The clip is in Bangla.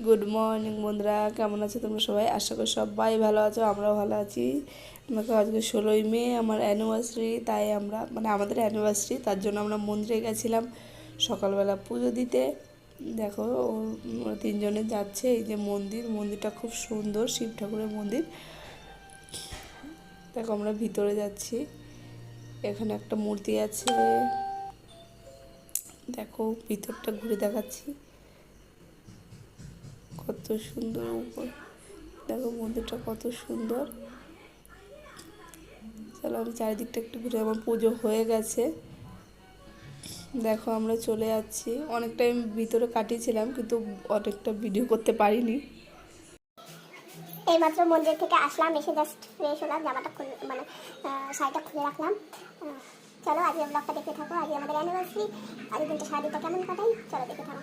গুড মর্নিং বন্ধুরা, কেমন আছো তোমরা সবাই? আশা করি সবাই ভালো আছো, আমরাও ভালো আছি। আমাকে আজকে 16ই মে আমার অ্যানিভার্সারি, তাই আমরা আমাদের অ্যানিভার্সারি, তার জন্য আমরা মন্দিরে গেছিলাম সকালবেলা পুজো দিতে। দেখো ওরা তিনজনে যাচ্ছে। এই যে মন্দিরটা খুব সুন্দর, শিব ঠাকুরের মন্দির। দেখো আমরা ভিতরে যাচ্ছি, এখানে একটা মূর্তি আছে। দেখো ভিতরটা ঘুরে দেখাচ্ছি, কত সুন্দর উপর। দেখো মন্দিরটা কত সুন্দর। চলো আমি চারিদিকটা একটু ঘুরে, আমার পুজো হয়ে গেছে। দেখো আমরা চলে যাচ্ছি। অনেক টাইম ভিতরে কাটিয়েছিলাম, কিন্তু অনেকটা ভিডিও করতে পারিনি। এইমাত্র মন্দির থেকে আসলাম, এসে জাস্ট ফ্রেশ হলাম, জামাটা শাড়িটা খুলে রাখলাম। চলো আজকে ব্লগটা দেখতে থাকো। আজকে আমাদের অ্যানিভার্সারি। আজকে দিনটা সারাদিনটা কেমন কাটাই চলো দেখে থাকো।